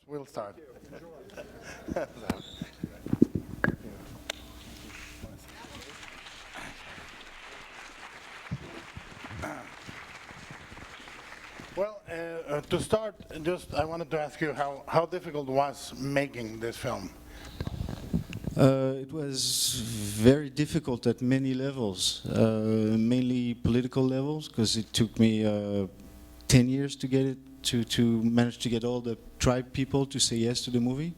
We'll start. Well, to start, just I wanted to ask you how difficult was making this film? It was very difficult at many levels, mainly political levels, because it took me 10 years to get it to manage to get all the tribe people to say yes to the movie.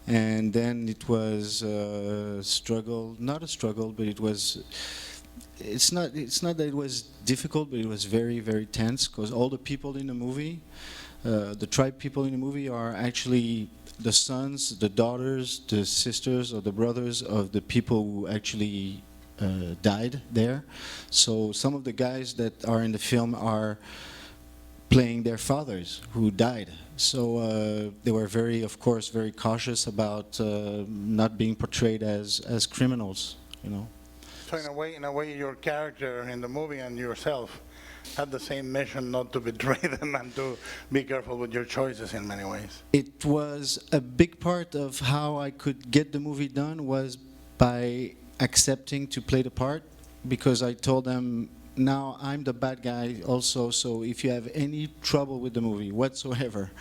And then it was a struggle, not a struggle, but it's not that it was difficult, but it was very tense, because all the people in the movie, the tribe people in the movie are actually the sons, the daughters, the sisters, or the brothers of the people who actually died there. So some of the guys that are in the film are playing their fathers who died. So they were of course, very cautious about not being portrayed as criminals, you know. So in a way, your character in the movie and yourself had the same mission, not to betray them and to be careful with your choices in many ways. It was a big part of how I could get the movie done was by accepting to play the part, because I told them, now I'm the bad guy also, so if you have any trouble with the movie whatsoever,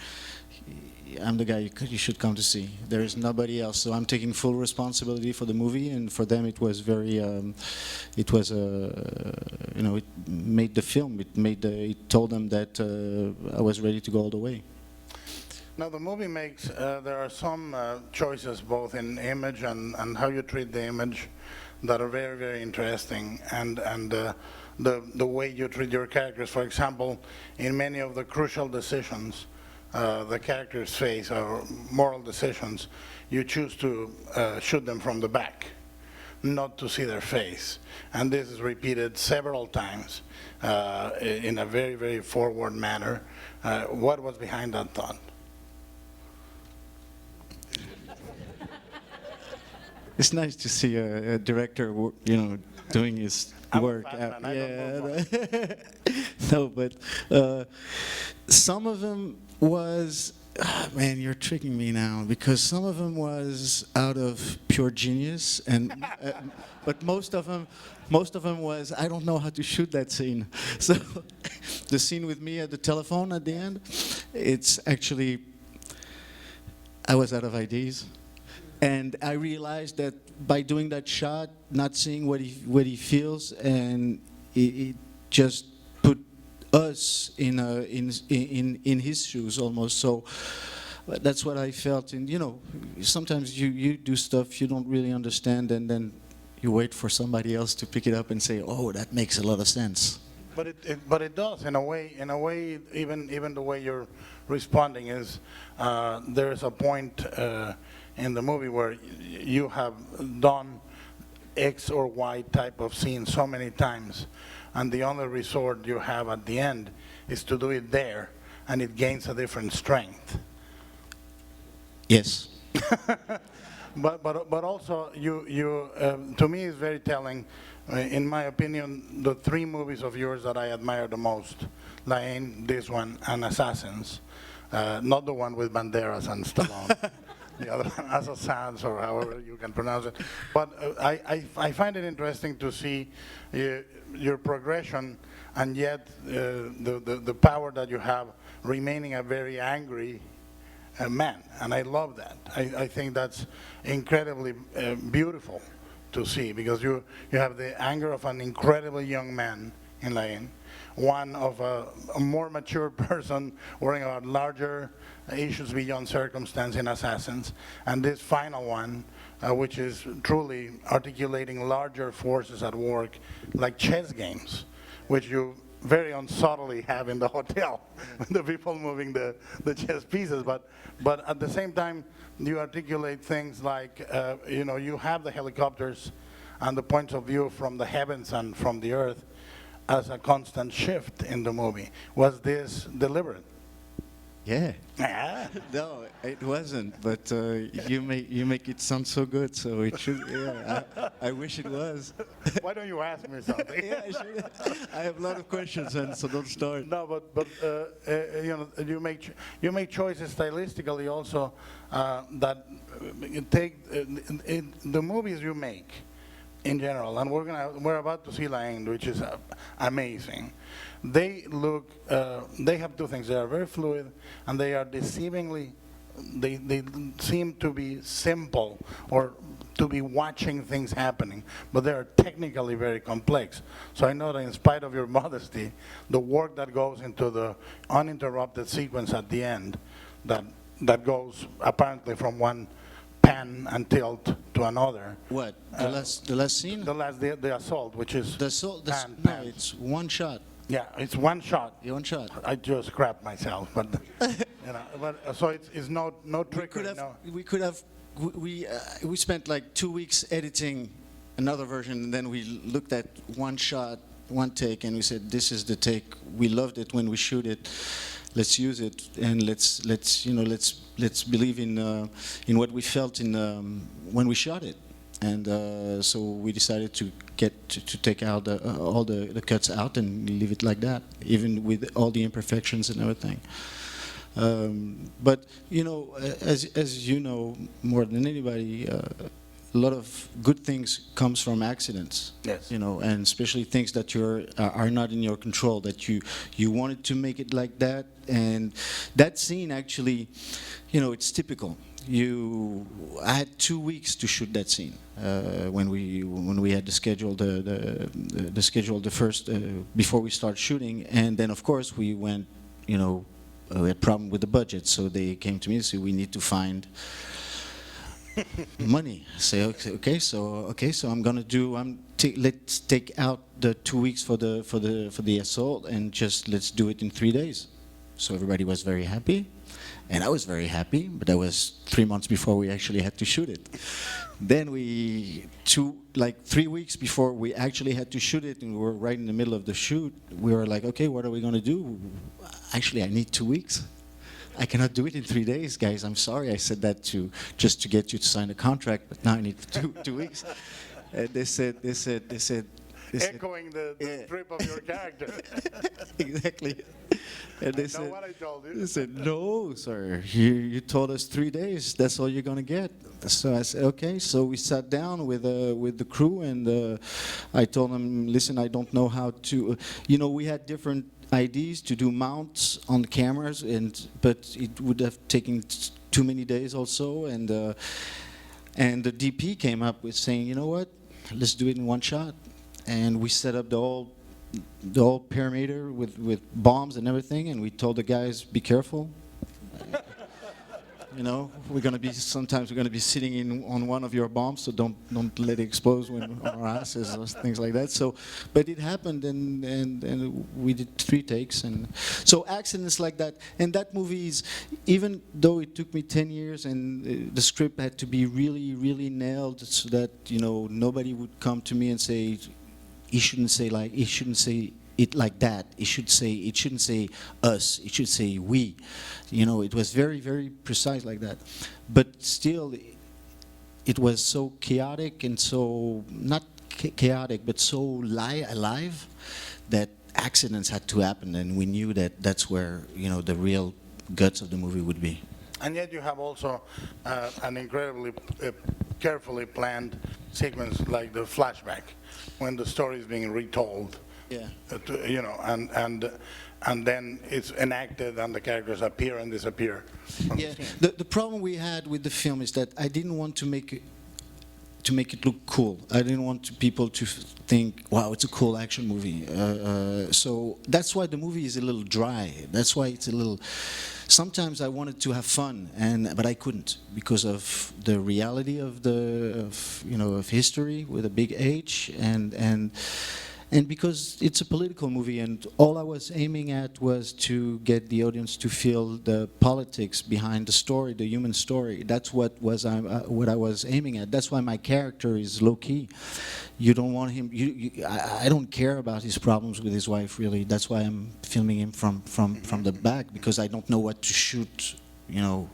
I'm the guy you should come to see. There is nobody else, so I'm taking full responsibility for the movie, and for them it was very, it was you know, it made the film. It told them that I was ready to go all the way. Now the movie makes, there are some choices both in image and how you treat the image that are very interesting, and the way you treat your characters. For example, in many of the crucial decisions the characters face, or moral decisions, you choose to shoot them from the back, not to see their face. And this is repeated several times in a very forward manner. What was behind that thought? It's nice to see a director, you know, doing his work. Yeah. No, but some of them was, man, you're tricking me now, because some of them was out of pure genius, and but most of them was, I don't know how to shoot that scene. So the scene with me at the telephone at the end, it's actually, I was out of ideas. And I realized that by doing that shot, not seeing what he feels, and it just put us in his shoes almost. So that's what I felt. And you know, sometimes you do stuff you don't really understand, and then you wait for somebody else to pick it up and say, "Oh, that makes a lot of sense." But it does in a way. In a way, even the way you're responding is there's a point in the movie where you have done X or Y type of scene so many times, and the only resort you have at the end is to do it there, and it gains a different strength. Yes. But also you to me is very telling. In my opinion, the three movies of yours that I admire the most: La Haine, this one, and Assassins. Not the one with Banderas and Stallone. The other one, Assassins, or however you can pronounce it. But I find it interesting to see your progression, and yet the power that you have, remaining a very angry man. And I love that. I think that's incredibly beautiful to see, because you have the anger of an incredibly young man in La Haine, one of a more mature person worrying about larger issues beyond circumstance in Assassins, and this final one, which is truly articulating larger forces at work, like chess games, which you very unsubtly have in the hotel, the people moving the chess pieces, but at the same time, you articulate things like, you know, you have the helicopters and the points of view from the heavens and from the earth as a constant shift in the movie. Was this deliberate? Yeah. Ah. No, it wasn't. But you make it sound so good. So it should. Yeah. I wish it was. Why don't you ask me something? Yeah, I should. I have a lot of questions, and so don't start. No, but you know, you make choices stylistically also that take the movies you make in general, and we're about to see La End, which is amazing. They look, they have two things. They are very fluid, and they are deceivingly. They seem to be simple or to be watching things happening, but they are technically very complex. So I know that in spite of your modesty, the work that goes into the uninterrupted sequence at the end, that goes apparently from one pan and tilt to another. What? The last scene? The assault, which is pan, No, pan. it's one shot. Yeah, it's one shot. One shot. I just crapped myself, but you know, but so it's no trickery. We could have. We spent like 2 weeks editing another version, and then we looked at one shot, one take, and we said, "This is the take. We loved it when we shoot it. Let's use it, and let's believe in what we felt in when we shot it." And so we decided to take out all the cuts out and leave it like that, even with all the imperfections and everything. But you know, as you know more than anybody, a lot of good things comes from accidents. Yes. You know, and especially things that are not in your control. That you wanted to make it like that, and that scene actually, you know, it's typical. I had 2 weeks to shoot that scene when we had the schedule the first before we start shooting, and then of course we went, you know, we had problem with the budget, so they came to me and said we need to find money. Say okay, so I'm gonna do. Let's take out the 2 weeks for the assault and just let's do it in 3 days. So everybody was very happy. And I was very happy, but that was 3 months before we actually had to shoot it. Then 3 weeks before we actually had to shoot it, and we were right in the middle of the shoot, we were like, okay, what are we going to do? Actually, I need 2 weeks. I cannot do it in 3 days, guys. I'm sorry I said that just to get you to sign a contract, but now I need 2 weeks. And they said, Echoing the trip of your character. exactly. And they know what I told you. They said, no, sir, you told us 3 days. That's all you're going to get. So I said, okay. So we sat down with the crew, and I told them, listen, I don't know how to, you know, we had different ideas to do mounts on the cameras, but it would have taken too many days also. And the DP came up with saying, you know what, let's do it in one shot. And we set up the whole perimeter with bombs and everything, and we told the guys, be careful. You know, sometimes we're gonna be sitting on one of your bombs, so don't let it explode on our asses or things like that. So, but it happened, and we did 3 takes, and so accidents like that. And that movie is, even though it took me 10 years, and the script had to be really, really nailed, so that, you know, nobody would come to me and say, he shouldn't say it like that. It shouldn't say us. It should say we. You know, it was very, very precise like that. But still, it was so chaotic and so not chaotic, but so alive that accidents had to happen, and we knew that that's where, you know, the real guts of the movie would be. And yet you have also an incredibly carefully planned sequence like the flashback, when the story is being retold. Yeah. You know, and then it's enacted and the characters appear and disappear. Yeah. The problem we had with the film is that I didn't want to make it look cool. I didn't want people to think, wow, it's a cool action movie. So that's why the movie is a little dry. That's why it's a little. Sometimes I wanted to have fun, but I couldn't because of the reality of history with a big H, And because it's a political movie, and all I was aiming at was to get the audience to feel the politics behind the story, the human story. That's what I was aiming at. That's why my character is low key. You don't want him. I don't care about his problems with his wife, really. That's why I'm filming him from the back, because I don't know what to shoot. You know,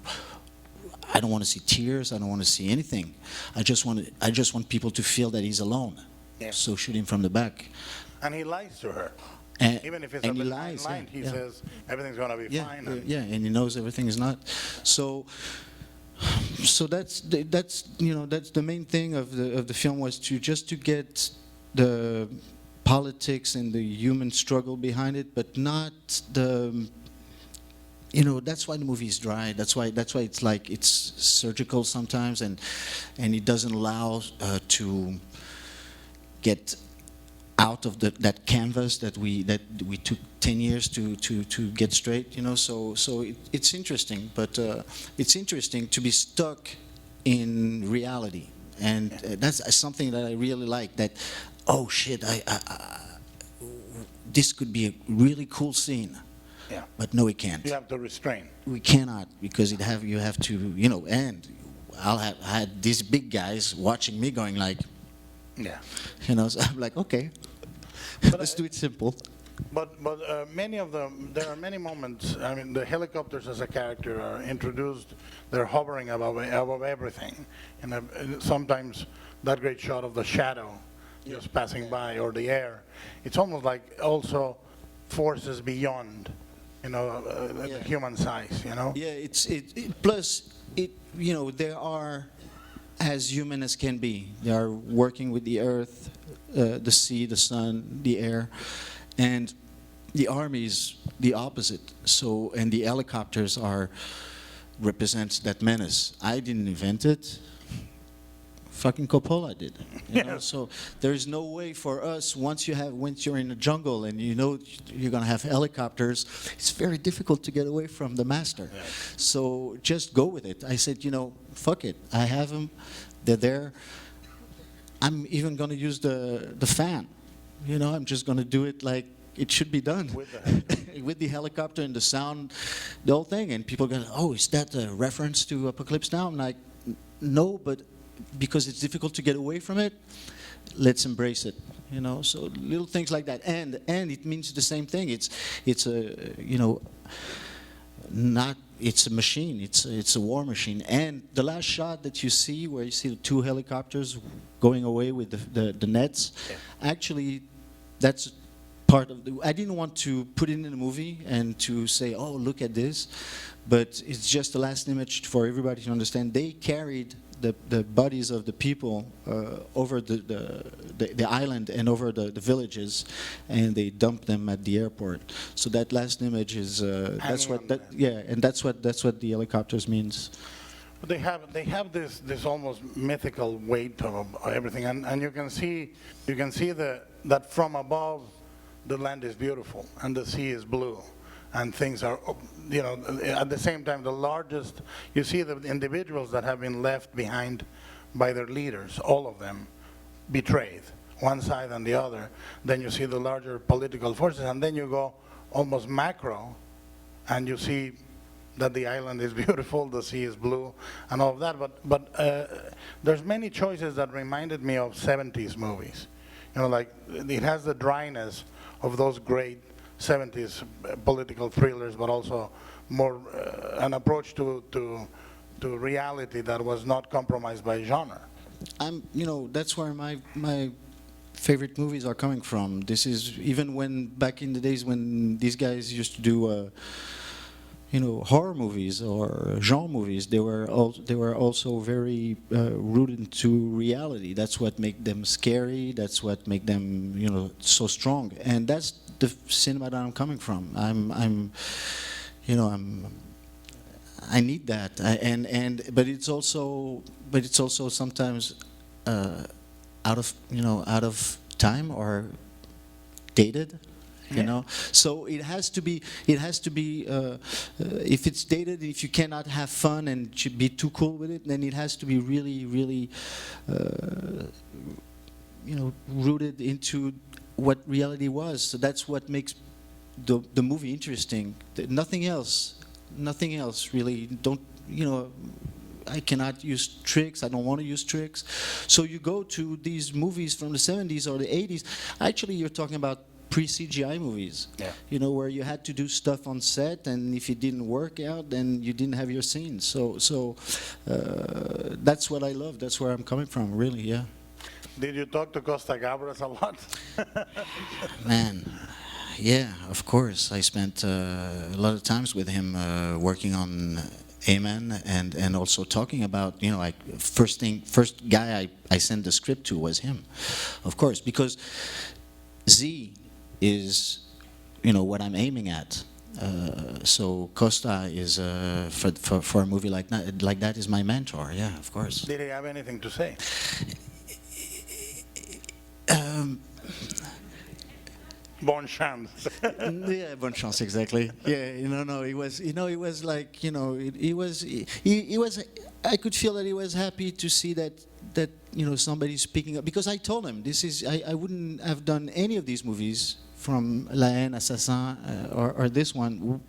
I don't want to see tears. I don't want to see anything. I just want people to feel that he's alone. Yeah. So shoot him from the back. And he lies to her. And, Even if it's a and he bit lies, blind, yeah, he yeah. says everything's going to be Yeah, fine. yeah, and he knows everything is not. So that's the main thing of the film, was to get the politics and the human struggle behind it, but not the. That's why the movie is dry. That's why it's like it's surgical sometimes, and it doesn't allow to get out of that canvas that we took 10 years to get straight. So it's interesting, but it's interesting to be stuck in reality, and that's something that I really like. That, oh shit, this could be a really cool scene. Yeah. But no, we can't. You have to restrain. We cannot, because you have to, and I had these big guys watching me going like, Yeah. so I'm like, okay, let's do it simple. But many of them, there are many moments. I mean, the helicopters as a character are introduced. They're hovering above everything, and sometimes that great shot of the shadow just passing by, or the air. It's almost like also forces beyond, the human size. Yeah, plus they are as human as can be. They are working with the earth, the sea, the sun, the air, and the army is the opposite. So, and the helicopters represents that menace. I didn't invent it. Fucking Coppola did. So there is no way for us, once you're in the jungle and you're gonna have helicopters, it's very difficult to get away from the master. Yeah. So just go with it. I said, fuck it. I have them. They're there. I'm even gonna use the fan. I'm just gonna do it like it should be done. With the helicopter and the sound, the whole thing. And people go, oh, is that a reference to Apocalypse Now? I'm like, no, but because it's difficult to get away from it, let's embrace it. So little things like that, and it means the same thing. It's a machine. It's a war machine. And the last shot that you see, where you see the two helicopters going away with the nets, actually, that's part of I didn't want to put it in the movie and to say, oh, look at this, but it's just the last image for everybody to understand. They carried the bodies of the people over the island and over the villages, and they dumped them at the airport. So that last image is that's what the helicopters means. But they have this almost mythical weight of everything, and you can see that from above the land is beautiful and the sea is blue. And things are, at the same time, you see the individuals that have been left behind by their leaders, all of them betrayed, one side and the other. Then you see the larger political forces, and then you go almost macro, and you see that the island is beautiful, the sea is blue, and all of that. But there's many choices that reminded me of 70s movies. Like it has the dryness of those great 70s political thrillers, but also more an approach to reality that was not compromised by genre. That's where my favorite movies are coming from. This is even when back in the days when these guys used to do horror movies or genre movies, they were also very rooted into reality. That's what made them scary. That's what made them so strong. And that's the cinema that I'm coming from. I need that. But it's also sometimes out of time or dated. So it has to be if it's dated, if you cannot have fun and be too cool with it, then it has to be really, really rooted into what reality was. So that's what makes the movie interesting. Nothing else. Nothing else really. Don't, you know, I cannot use tricks. I don't want to use tricks. So you go to these movies from the 70s or the 80s. Actually, you're talking about pre-CGI movies. Yeah. You know, where you had to do stuff on set, and if it didn't work out, then you didn't have your scenes. So that's what I love. That's where I'm coming from, really, yeah. Did you talk to Costa Gabras a lot? Man, yeah, of course. I spent a lot of times with him working on Amen, and also talking about, you know, like first guy I sent the script to was him, of course, because Z is, you know, what I'm aiming at. So Costa is for a movie like that is my mentor. Yeah, of course. Did he have anything to say? Bon chance. Yeah, bonne chance, exactly. Yeah, no, it was, it was like, he was, I could feel that he was happy to see that, somebody speaking up, because I told him, I wouldn't have done any of these movies, from La Haine, Assassin, or this one,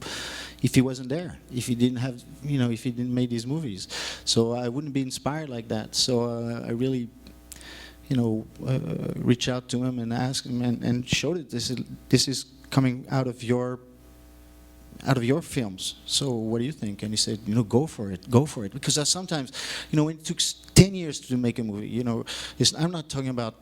if he wasn't there, if he didn't have, if he didn't make these movies. So I wouldn't be inspired like that. So I really, reach out to him and ask him and showed it. This is coming out of your films. So what do you think? And he said, go for it, Because sometimes, when it took 10 years to make a movie, I'm not talking about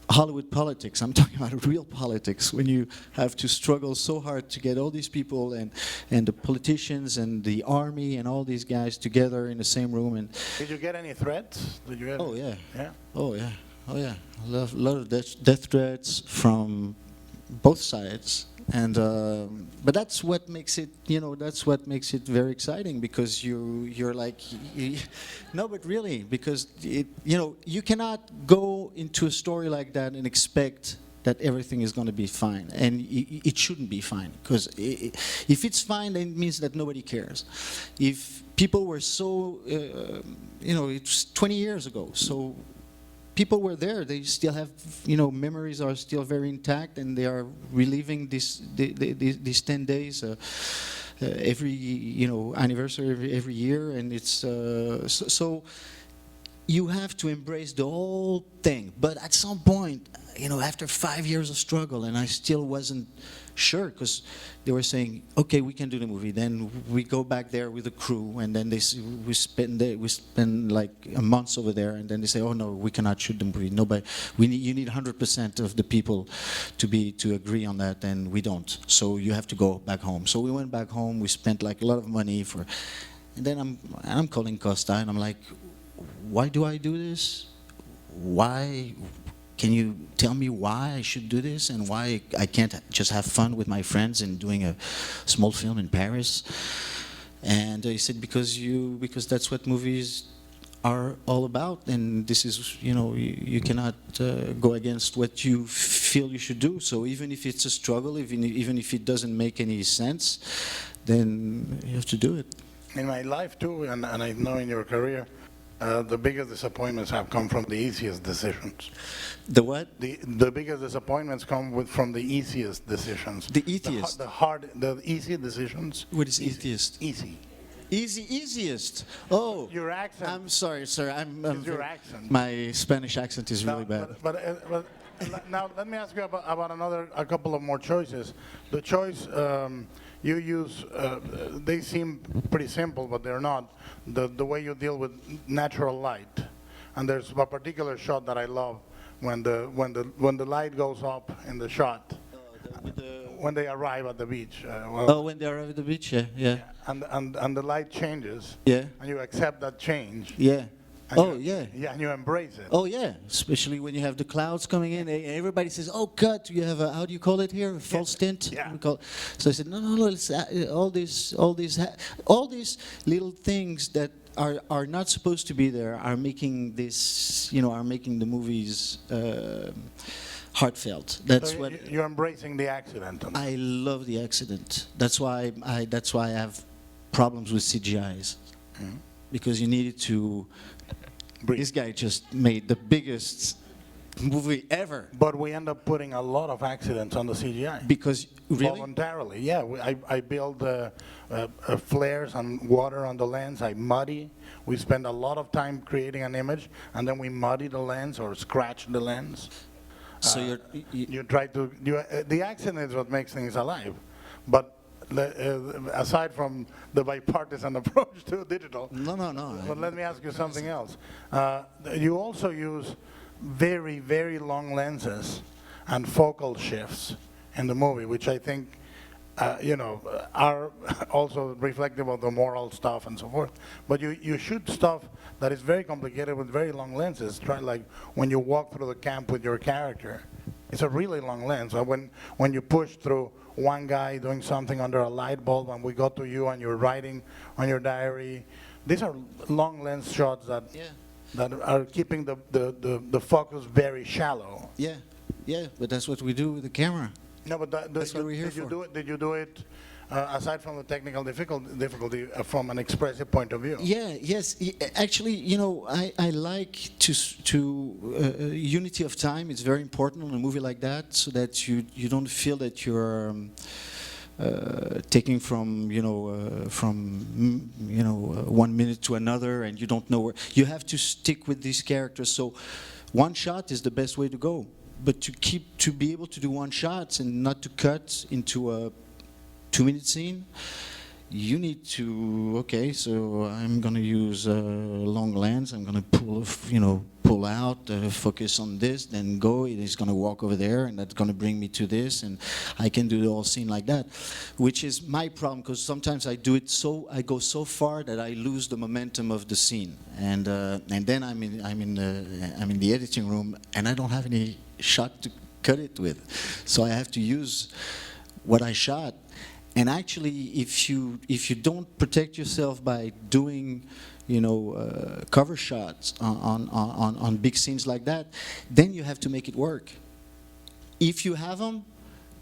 Hollywood politics. I'm talking about real politics. When you have to struggle so hard to get all these people and the politicians and the army and all these guys together in the same room. And did you get any threats? Did you? Oh yeah. Yeah. Oh yeah. Oh yeah. A lot of death threats from both sides. And but that's what makes it, that's what makes it very exciting, because you're like, no, but really, because you cannot go into a story like that and expect that everything is going to be fine, and it shouldn't be fine, because if it's fine, then it means that nobody cares. If people were so, it's 20 years ago, so people were there. They still have, memories are still very intact, and they are reliving these 10 days every, anniversary every year, and it's so you have to embrace the whole thing. But at some point, after 5 years of struggle, and I still wasn't sure, because they were saying, okay, we can do the movie. Then we go back there with the crew, and then we spend like a month over there, and then they say, oh no, we cannot shoot the movie. Nobody, you need 100% of the people to agree on that, and we don't. So you have to go back home. So we went back home. We spent like a lot of money and then I'm calling Costa, and I'm like, why do I do this? Why? Can you tell me why I should do this, and why I can't just have fun with my friends and doing a small film in Paris? And he said, because that's what movies are all about, and this is, you cannot go against what you feel you should do. So even if it's a struggle, even if it doesn't make any sense, then you have to do it. In my life too, and I know in your career, the biggest disappointments have come from the easiest decisions. The what? The biggest disappointments come from the easiest decisions. The easiest? The easy decisions. What is easiest? Easy. Easiest. Oh. Your accent. I'm sorry, sir. It's your accent. My Spanish accent is really bad. But now let me ask you about a couple of more choices. The choice you use, they seem pretty simple, but they're not. The way you deal with natural light, and there's a particular shot that I love when the light goes up in the shot. When they arrive at the beach. When they arrive at the beach, yeah. And the light changes. Yeah. And you accept that change. Yeah. Yeah, and you embrace it. Oh yeah, especially when you have the clouds coming in, and everybody says, "Oh, cut! You have a, how do you call it here? A false tint." Yeah. So I said, "No. It's, all these little things that are not supposed to be there are making this, are making the movies heartfelt." That's so what you're embracing the accident. I love. The accident. That's why I have problems with CGIs, because you needed to. Breathe. This guy just made the biggest movie ever. But we end up putting a lot of accidents on the CGI. Because, really? Voluntarily, yeah. I build flares and water on the lens. I muddy. We spend a lot of time creating an image, and then we muddy the lens or scratch the lens. So You try to. The accident is what makes things alive. But aside from the bipartisan approach to digital, no. but let me ask you something else. You also use very, very long lenses and focal shifts in the movie, which I think, are also reflective of the moral stuff and so forth. But you shoot stuff that is very complicated with very long lenses. Try like when you walk through the camp with your character. It's a really long lens. When you push through one guy doing something under a light bulb, and we go to you and you're writing on your diary, these are long lens shots that are keeping the focus very shallow. Yeah, but that's what we do with the camera. No, but That's what we're here for. Did you do it aside from the technical difficulty from an expressive point of view? Yes. Actually, I like to unity of time. It's very important on a movie like that, so that you don't feel that you're taking from 1 minute to another, and you don't know where. You have to stick with these characters. So, one shot is the best way to go. But to be able to do one shot and not to cut into a 2-minute scene, you need to, okay, so I'm going to use a long lens. I'm going to pull out, focus on this, then go. It is going to walk over there, and that's going to bring me to this, and I can do the whole scene like that, which is my problem, because sometimes I go so far that I lose the momentum of the scene, and then I'm in the editing room, and I don't have any shot to cut it with, so I have to use what I shot. And actually, if you don't protect yourself by doing, cover shots on big scenes like that, then you have to make it work. If you have them,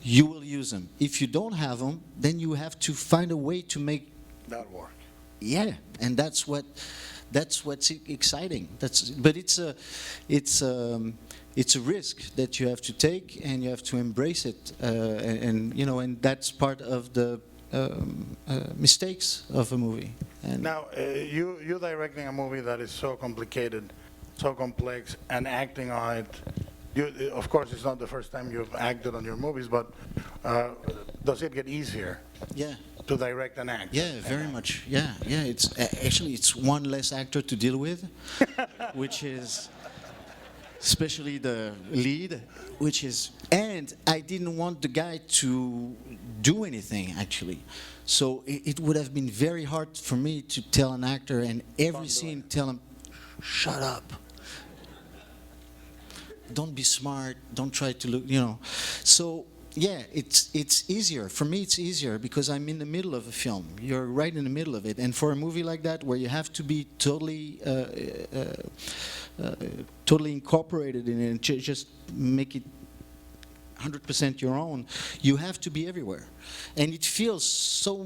you will use them. If you don't have them, then you have to find a way to make that work. Yeah, and that's what's exciting. But it's a risk that you have to take, and you have to embrace it, and that's part of the mistakes of a movie. And now, you directing a movie that is so complicated, so complex, and acting on it. Of course, it's not the first time you've acted on your movies, but does it get easier? Yeah. To direct an act? Yeah, very much. Yeah. It's one less actor to deal with, which is. Especially the lead, and I didn't want the guy to do anything, actually. So it would have been very hard for me to tell an actor, and every scene tell him, shut up. Don't be smart, don't try to look, So, yeah, it's easier. For me, it's easier because I'm in the middle of a film. You're right in the middle of it. And for a movie like that, where you have to be totally incorporated in it and just make it 100% your own, you have to be everywhere. And it feels so,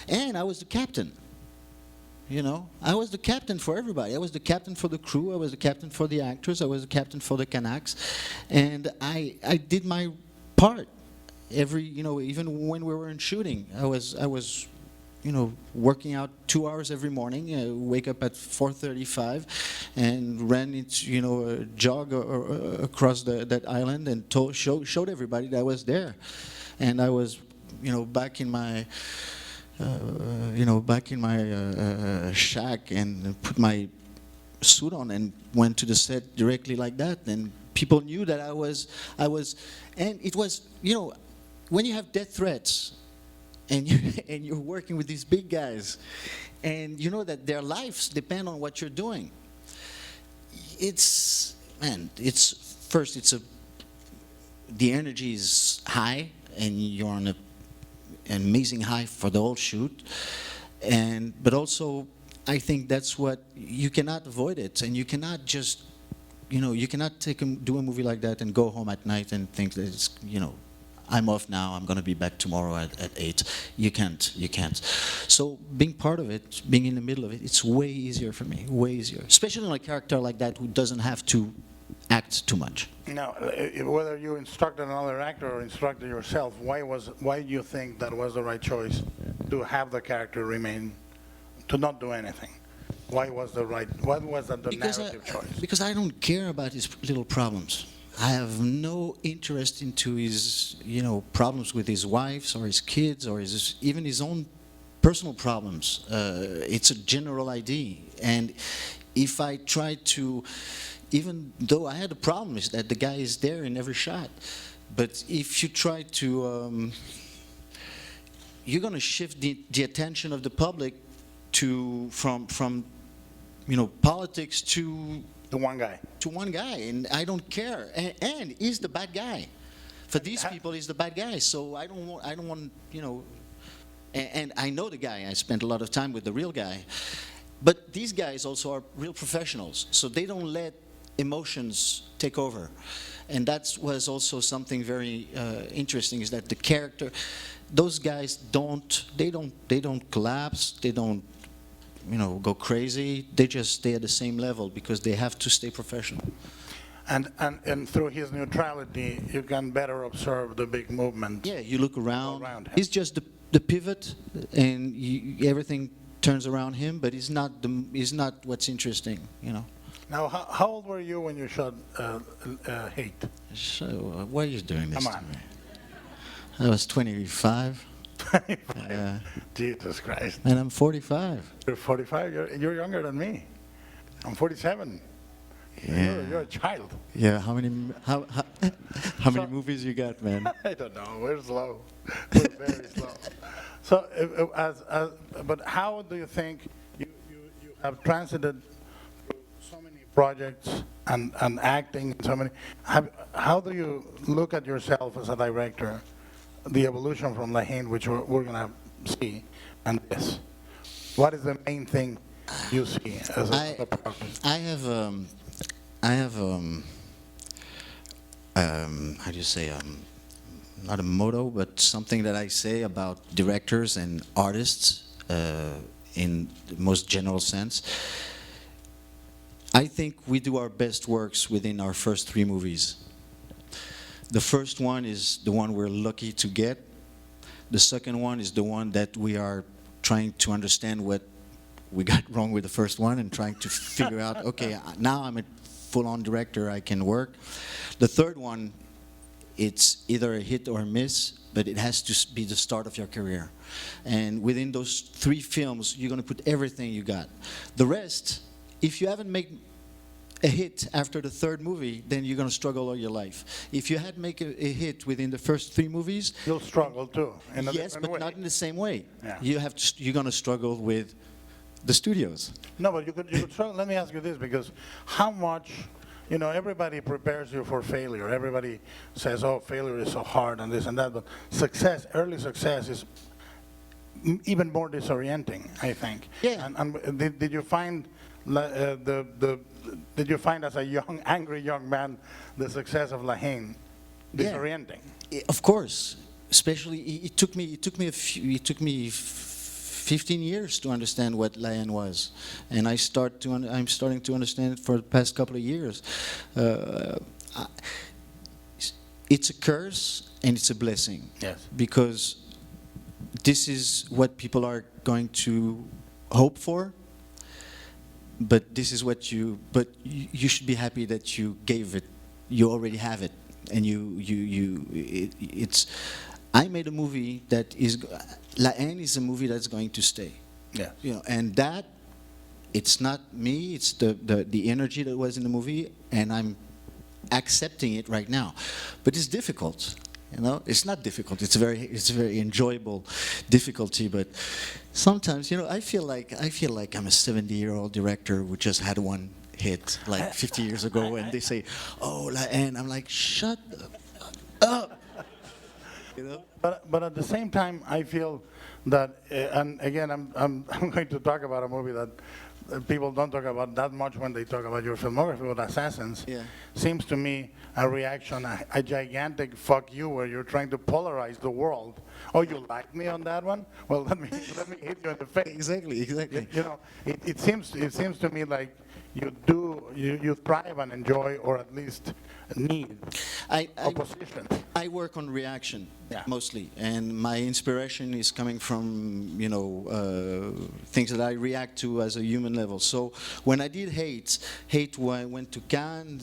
and I was the captain. I was the captain for everybody. I was the captain for the crew. I was the captain for the actors. I was the captain for the Canucks. And I did my part. Even when we were in shooting, I was working out 2 hours every morning, wake up at 4:35 and ran into, a jog across that island and showed everybody that I was there. And I was, back in my shack and put my suit on and went to the set directly like that. And people knew that I was, and it was, when you have death threats and you're working with these big guys and you know that their lives depend on what you're doing. The energy is high and you're on an amazing high for the whole shoot, but also I think that's what you cannot avoid it, and you cannot just you cannot do a movie like that and go home at night and think that it's I'm off now, I'm going to be back tomorrow at 8. You can't. So being part of it, being in the middle of it, it's way easier for me, way easier, especially on a character like that who doesn't have to act too much. Now, whether you instructed another actor or instructed yourself, why do you think that was the right choice to have the character remain, to not do anything? Why was the narrative choice? Because I don't care about his little problems. I have no interest into his, problems with his wives or his kids or even his own personal problems. It's a general idea, and if I try to, even though I had a problem, is that the guy is there in every shot, but if you try to, you're going to shift the attention of the public from politics to one guy. To one guy, and I don't care. And he's the bad guy. For these people, he's the bad guy. So I don't want, And I know the guy. I spent a lot of time with the real guy. But these guys also are real professionals, so they don't let emotions take over. And that was also something very interesting. Is that the character, those guys don't collapse. They don't go crazy. They just stay at the same level because they have to stay professional. And through his neutrality, you can better observe the big movement. Yeah, you look around him. He's just the pivot, and everything turns around him. But he's not what's interesting, Now, how old were you when you shot Hate? So why are you doing this? Come to on. me? I was 25. 25. Jesus Christ. And I'm 45. You're 45. You're younger than me. I'm 47. Yeah. You're a child. Yeah. How many movies you got, man? I don't know. We're slow. We're very slow. So, but how do you think you have transited through so many projects and acting so many? How do you look at yourself as a director? The evolution from La Haine, which we're going to see, and this. What is the main thing you see as a process? I have how do you say, not a motto, but something that I say about directors and artists in the most general sense. I think we do our best works within our first 3 movies. The first one is the one we're lucky to get. The second one is the one that we are trying to understand what we got wrong with the first one and trying to figure out, okay, now I'm a full-on director, I can work. The third one, it's either a hit or a miss, but it has to be the start of your career. And within those 3 films, you're going to put everything you got. The rest, if you haven't made a hit after the 3rd movie, then you're going to struggle all your life. If you had make a hit within the first 3 movies, you'll struggle too. Yes, but way. not in the same way. Yeah. You're going to struggle with the studios. No, but you could struggle. Let me ask you this, because how much, everybody prepares you for failure. Everybody says, oh, failure is so hard and this and that, but early success is even more disorienting, I think. Yeah. And did you find did you find as a angry young man, the success of La Haine disorienting? Yeah. Of course, especially it took me 15 years to understand what La Haine was, and I'm starting to understand it for the past couple of years. It's a curse and it's a blessing. Yes. Because this is what people are going to hope for. But this is what you should be happy that you gave it. You already have it, and it's. I made a movie that is, La Haine is a movie that's going to stay. Yeah. And that, it's not me. It's the energy that was in the movie, and I'm accepting it right now. But it's difficult. It's not difficult. It's very enjoyable difficulty. But sometimes, I feel like I'm a 70-year-old director who just had one hit like 50 years ago, and they say, "Oh, La Haine." I'm like, "Shut up." You know? But at the same time, I feel that, and again, I'm going to talk about a movie that people don't talk about that much when they talk about your filmography, but Assassins Yeah. seems to me a reaction, a gigantic fuck you, where you're trying to polarize the world. Oh, you like me on that one? Well, let me hit you in the face. Exactly, exactly. You know, it seems to me like you thrive and enjoy, or at least need I opposition. I work on reaction Yeah. mostly, and my inspiration is coming from things that I react to as a human level. So when I did Hate went to Cannes,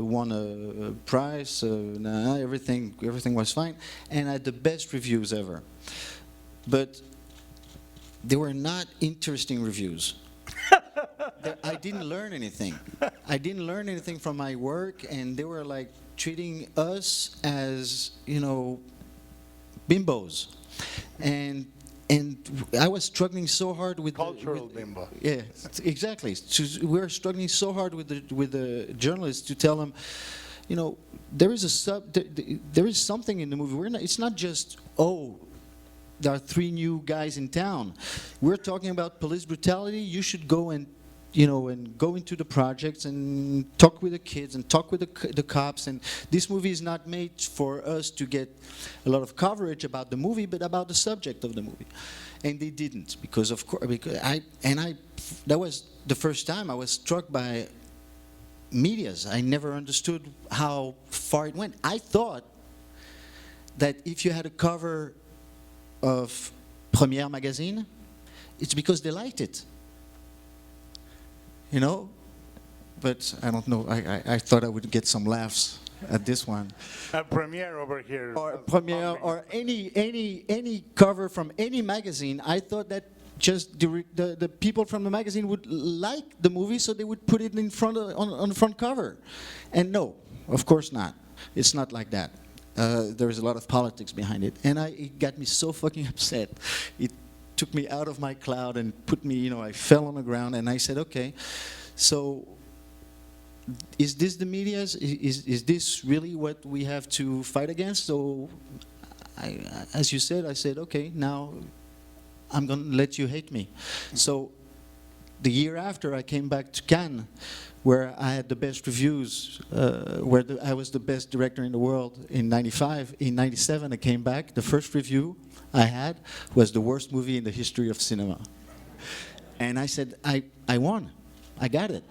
won a prize, everything was fine, and I had the best reviews ever. But they were not interesting reviews. I didn't learn anything. I didn't learn anything from my work, and they were like treating us as, bimbos. And I was struggling so hard with Cultural bimbo. Yeah, exactly. So we were struggling so hard with the journalists to tell them, there is something in the movie. It's not just, there are 3 new guys in town. We're talking about police brutality. You should go and go into the projects and talk with the kids and talk with the cops. And this movie is not made for us to get a lot of coverage about the movie, but about the subject of the movie. And they didn't, because that was the first time I was struck by medias. I never understood how far it went. I thought that if you had a cover of Première magazine, it's because they liked it. But I don't know. I thought I would get some laughs at this one. Premiere over here. Or Premiere, or any cover from any magazine. I thought that just the people from the magazine would like the movie, so they would put it in front on the front cover. And no, of course not. It's not like that. There's a lot of politics behind it, and it got me so fucking upset. It took me out of my cloud and put me, I fell on the ground, and I said, okay, so is this the media? Is this really what we have to fight against? So, as you said, I said, okay, now I'm going to let you hate me. So the year after, I came back to Cannes, where I had the best reviews, where I was the best director in the world in '95. In '97, I came back. The first review I had was the worst movie in the history of cinema. And I said, I won. I got it.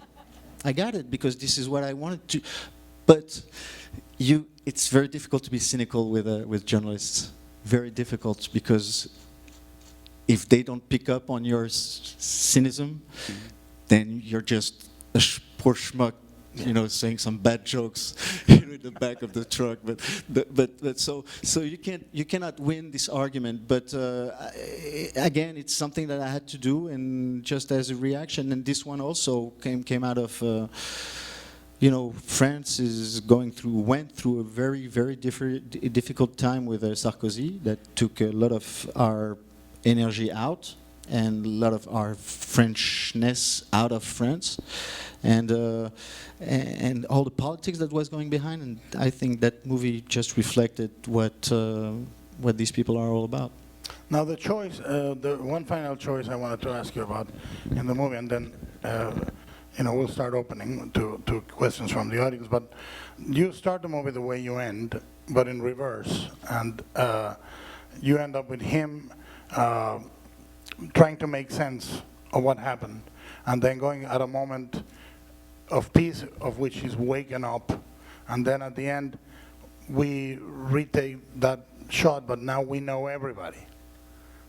I got it, because this is what I wanted to. But it's very difficult to be cynical with journalists. Very difficult, because if they don't pick up on your cynicism, then you're just a poor schmuck, saying some bad jokes in the back of the truck. But so you cannot win this argument. But again, it's something that I had to do, and just as a reaction. And this one also came out of. France went through a very, very difficult time with Sarkozy that took a lot of our energy out, and a lot of our Frenchness out of France, and all the politics that was going behind. And I think that movie just reflected what these people are all about. Now the choice, the one final choice I wanted to ask you about in the movie, and then we'll start opening to questions from the audience. But you start the movie the way you end, but in reverse, and you end up with him trying to make sense of what happened, and then going at a moment of peace of which he's waken up, and then at the end we retake that shot, but now we know everybody.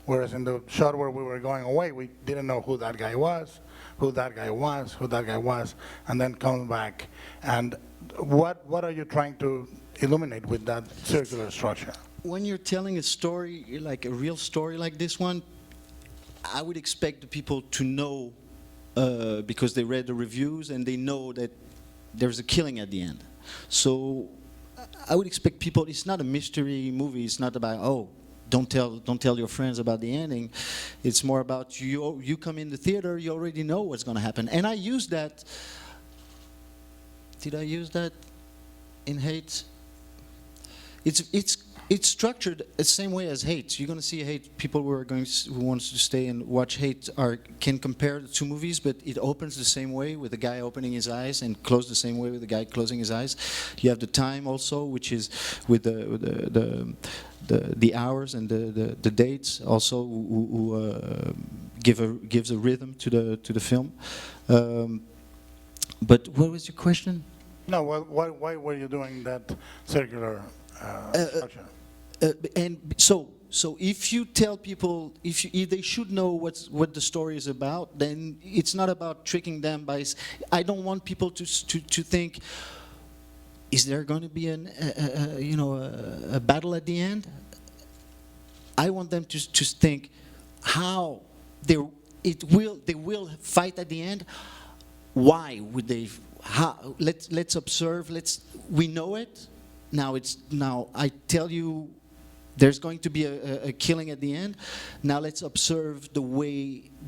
Whereas in the shot where we were going away, we didn't know who that guy was, and then coming back. And what are you trying to illuminate with that circular structure? When you're telling a story, like a real story like this one, I would expect the people to know, because they read the reviews and they know that there's a killing at the end. So I would expect people, it's not a mystery movie, it's not about, don't tell your friends about the ending. It's more about you come in the theater, you already know what's going to happen. And I used that. Did I use that in Hate? It's it's structured the same way as Hate. You're going to see Hate. People who are who wants to stay and watch Hate can compare the two movies, but it opens the same way with the guy opening his eyes and close the same way with the guy closing his eyes. You have the time also, which is with the hours and the dates also who gives a rhythm to the film. But what was your question? No, why were you doing that circular structure? And so if you tell people if they should know what the story is about, then it's not about tricking them by. I don't want people to think, is there going to be a battle at the end? I want them to think how they will fight at the end. Why would they? How? Let's observe. We know it. Now I tell you, there's going to be a killing at the end. Now let's observe the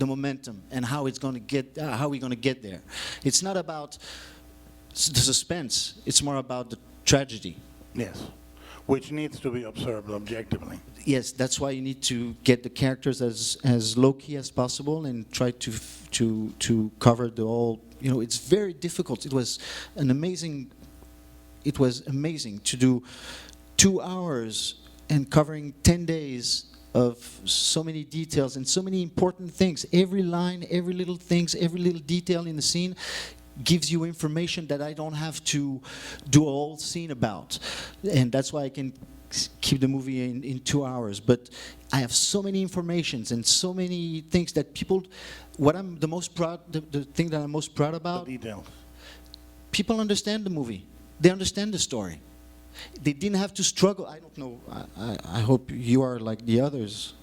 momentum, and how it's going to get. How we're going to get there. It's not about the suspense. It's more about the tragedy. Yes, which needs to be observed objectively. Yes, that's why you need to get the characters as low key as possible and try to cover the whole. It's very difficult. It was amazing to do 2 hours and covering 10 days of so many details and so many important things. Every line, every little things, every little detail in the scene gives you information that I don't have to do a whole scene about. And that's why I can keep the movie in 2 hours. But I have so many informations and so many things that people, what I'm the most proud, the thing that I'm most proud about, The details. people understand the movie. They understand the story. They didn't have to struggle. I don't know. I hope you are like the others.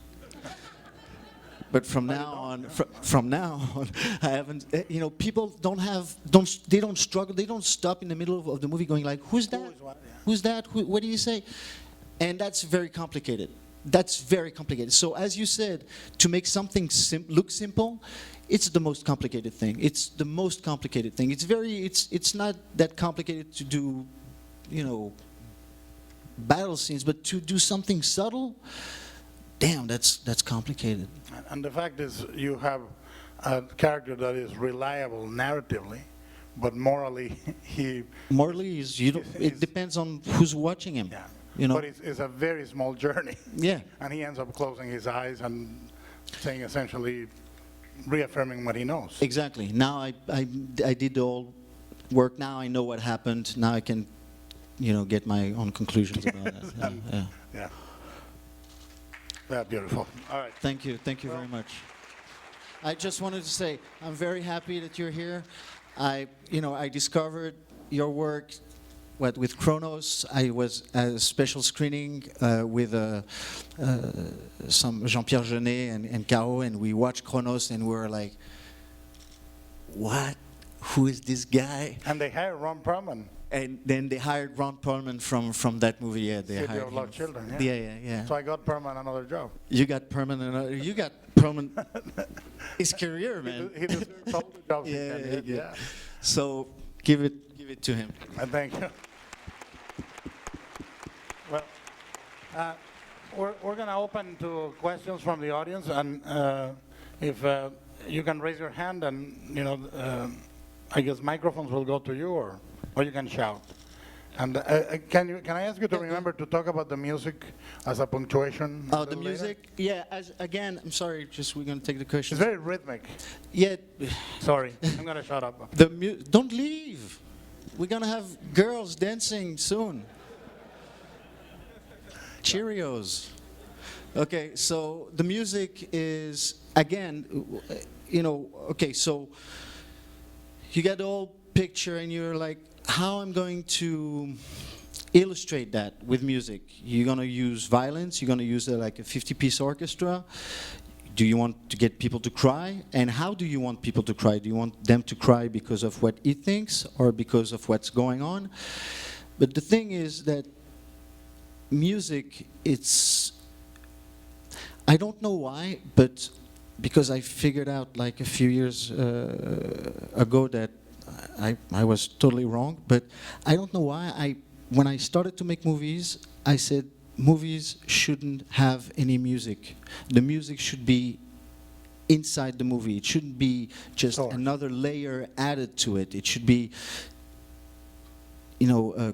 But from now on, I haven't. People they don't struggle. They don't stop in the middle of the movie going like, "Who's that? Who's that? What did he say?" And that's very complicated. That's very complicated. So as you said, to make something look simple, it's the most complicated thing. It's the most complicated thing. It's not that complicated to do, battle scenes, but to do something subtle, damn, that's complicated. And the fact is, you have a character that is reliable narratively, but morally, Morally, it depends on who's watching him. Yeah. But it's a very small journey. Yeah. And he ends up closing his eyes and saying essentially, reaffirming what he knows. Exactly. Now I did the whole work. Now I know what happened. Now I can, get my own conclusions about that. Yeah. Yeah, beautiful. All right. Thank you very much. I just wanted to say I'm very happy that you're here. I discovered your work. With Chronos, I was at a special screening with some Jean-Pierre Jeunet and Caro, and we watched Chronos, and we were like, "What? Who is this guy?" And they hired Ron Perlman. And then they hired Ron Perlman from that movie. Yeah, they City hired of him. Lost Children. Yeah. So I got Perlman another job. You got Perlman. His career, man. He deserves all the jobs he can get. Yeah. So give it to him. Thank you. Well, we're going to open to questions from the audience, and if you can raise your hand, and I guess microphones will go to you, or you can shout. And can I ask you to remember to talk about the music as a punctuation? Oh, the music? Later? Yeah. Again, I'm sorry. We're going to take the questions. It's very rhythmic. Yeah. Sorry, I'm going to shut up. Don't leave. We're going to have girls dancing soon. Cheerios. Okay, so the music is, again, okay, so you get the whole picture and you're like, how I'm going to illustrate that with music? You're going to use violence, you're going to use like a 50-piece orchestra. Do you want to get people to cry? And how do you want people to cry? Do you want them to cry because of what he thinks or because of what's going on? But the thing is that music, I don't know why, but because I figured out like a few years ago that I was totally wrong, but I don't know why. When I started to make movies, I said movies shouldn't have any music. The music should be inside the movie. It shouldn't be just another layer added to it. It should be,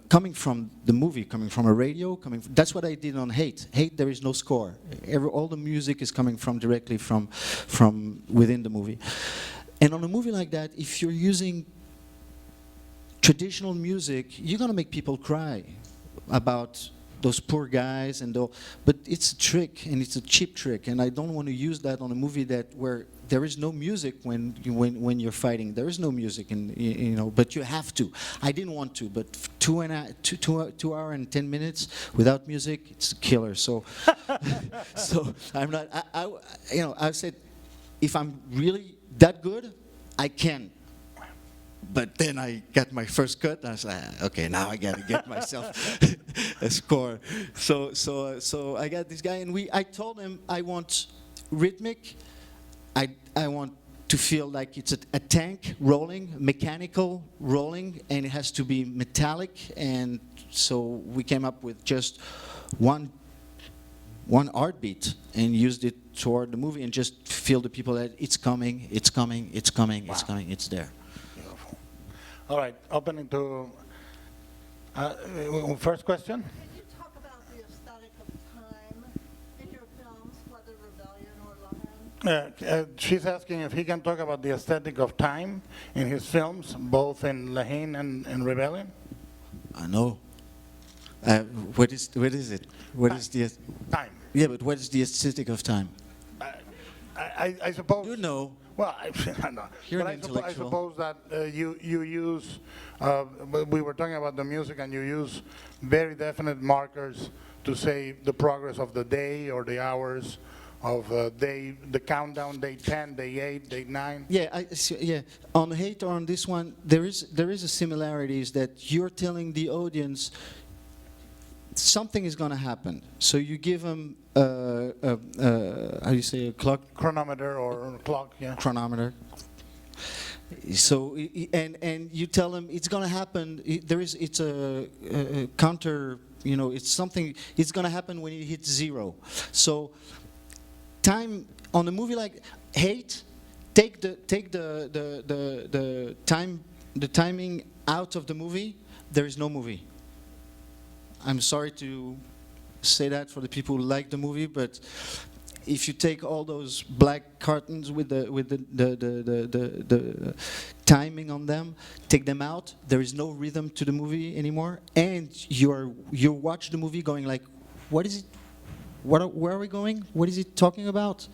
coming from the movie, coming from a radio, that's what I did on Hate. Hate, there is no score. All the music is coming from directly from within the movie. And on a movie like that, if you're using traditional music, you're gonna make people cry about those poor guys but it's a trick, and it's a cheap trick, and I don't want to use that on a movie where there is no music when you're fighting. There is no music, but you have to. I didn't want to, but 2 hours and 10 minutes without music, it's a killer. So, so I'm not. I said, if I'm really that good, I can. But then I got my first cut, and I was like, okay, now I gotta get myself a score. So I got this guy, and I told him I want rhythmic. I want to feel like it's a tank rolling, mechanical rolling, and it has to be metallic. And so we came up with just one heartbeat and used it toward the movie, and just feel the people that it's coming, it's coming, it's coming, wow. It's coming, it's there. All right, opening to first question. Can you talk about the aesthetic of time in your films, whether Rebellion or La Haine? She's asking if he can talk about the aesthetic of time in his films, both in La Haine and Rebellion. I know. What is it? What is the time? Yeah, but what is the aesthetic of time? I suppose. You know. Well, I know. You're but an intellectual. I suppose that you use, we were talking about the music, and you use very definite markers to say the progress of the day or the hours of the countdown, day 10, day 8, day 9. Yeah, yeah. On Hate or on this one, there is a similarity, is that you're telling the audience something is going to happen. So you give them how do you say, a clock? Chronometer or clock, yeah. Chronometer. So and you tell them it's going to happen. It's a counter. It's something. It's going to happen when it hits 0. So time on a movie like Hate, take the timing out of the movie. There is no movie. I'm sorry to say that for the people who like the movie, but if you take all those black cartons with the timing on them, take them out, there is no rhythm to the movie anymore, and you watch the movie going like, what is it? Where are we going? What is it talking about?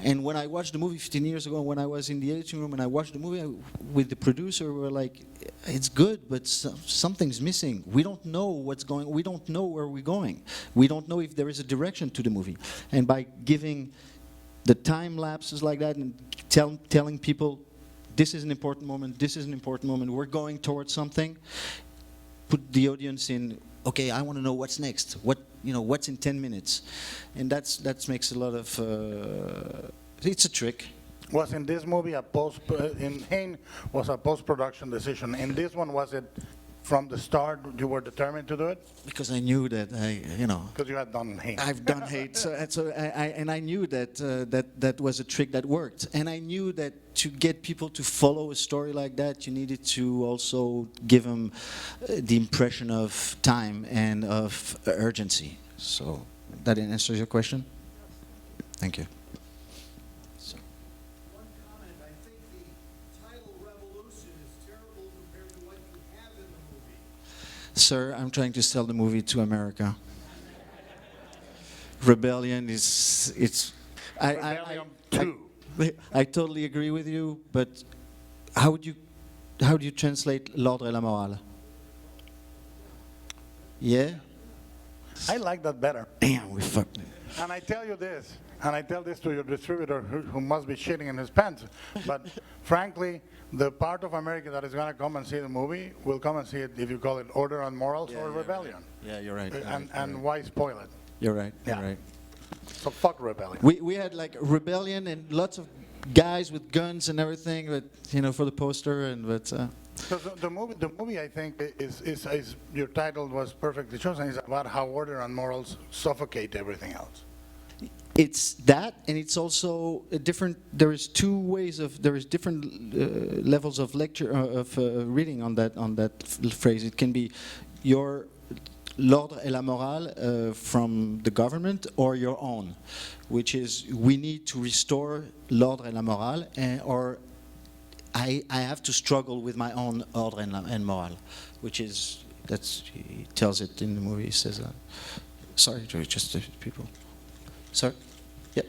And when I watched the movie 15 years ago, when I was in the editing room and I watched the movie with the producer, we were like, it's good, but something's missing. We don't know what's going. We don't know where we're going. We don't know if there is a direction to the movie. And by giving the time lapses like that and telling people, this is an important moment, this is an important moment, we're going towards something, put the audience in, okay, I want to know what's next. What's in 10 minutes? And that makes a lot of, it's a trick. Was in this movie in Haine was a post-production decision. In this one, was it from the start you were determined to do it? Because I knew that Because you had done Haine. I've done Hate, and I knew that that was a trick that worked. And I knew that to get people to follow a story like that, you needed to also give them the impression of time and of urgency. So that answers your question? Thank you. One comment, I think the title Revolution is terrible compared to what you have in the movie. Sir, I'm trying to sell the movie to America. Rebellion is Rebellion 2. I totally agree with you, but how do you translate l'ordre et la morale? Yeah? I like that better. Damn, we fucked it. And I tell you this, and I tell this to your distributor who must be shitting in his pants, but frankly, the part of America that is going to come and see the movie will come and see it if you call it Order and Morals or Rebellion. Right. Yeah, you're right. And why spoil it? You're right. Yeah. You're right. So fuck Rebellion. We had like Rebellion and lots of guys with guns and everything, but for the poster, and but. So the movie, I think, is your title was perfectly chosen. It's about how order and morals suffocate everything else. It's that, and it's also a different. There is different levels of lecture of reading on that phrase. It can be your l'ordre et la morale from the government, or your own, which is we need to restore l'ordre et la morale, or I have to struggle with my own ordre and morale, which is he tells it in the movie. He says, "Sorry, just people." Sorry. Yeah.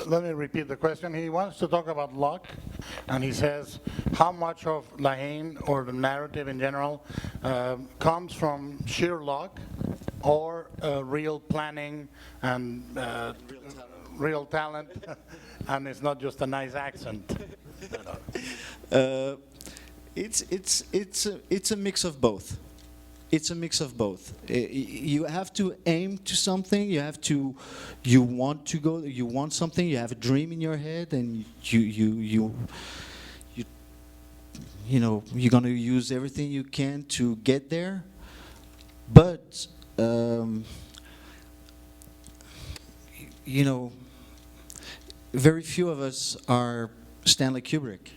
Let me repeat the question. He wants to talk about luck, and he says how much of La Haine, or the narrative in general, comes from sheer luck, or real planning and real talent, and it's not just a nice accent. It's a mix of both. It's a mix of both. You have to aim to something. You want to go. You want something. You have a dream in your head, and you're gonna use everything you can to get there. But very few of us are Stanley Kubrick.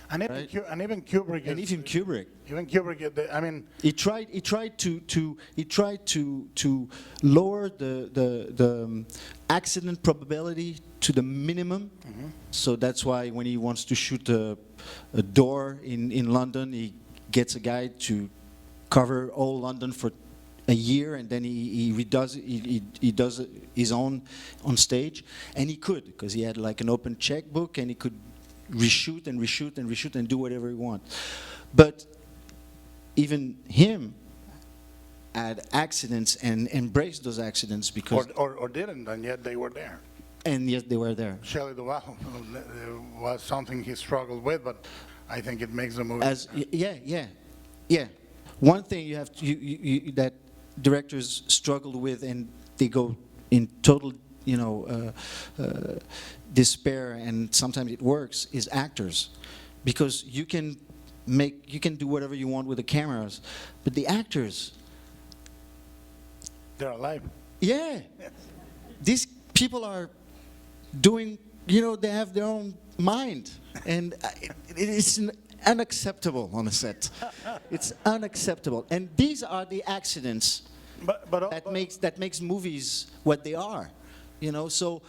And even, Right. even Kubrick. And even Kubrick. Even Kubrick. I mean, He tried to lower the accident probability to the minimum. Mm-hmm. So that's why when he wants to shoot a door in London, he gets a guy to cover all London for a year, and then he redoes it. He does it his own on stage, and he could, because he had like an open checkbook, and he could reshoot and reshoot and reshoot and do whatever he wants. But even him had accidents and embraced those accidents, because or didn't, and yet they were there. and yet they were there. Shelley Duvall was something he struggled with, but I think it makes the movie. Yeah. One thing you have to, that directors struggled with, and they go in total, despair, and sometimes it works, is actors, because you can do whatever you want with the cameras, but the actors, They're alive. yeah, these people are doing, they have their own mind, and it's unacceptable on a set. It's unacceptable, and these are the accidents that makes movies what they are, So,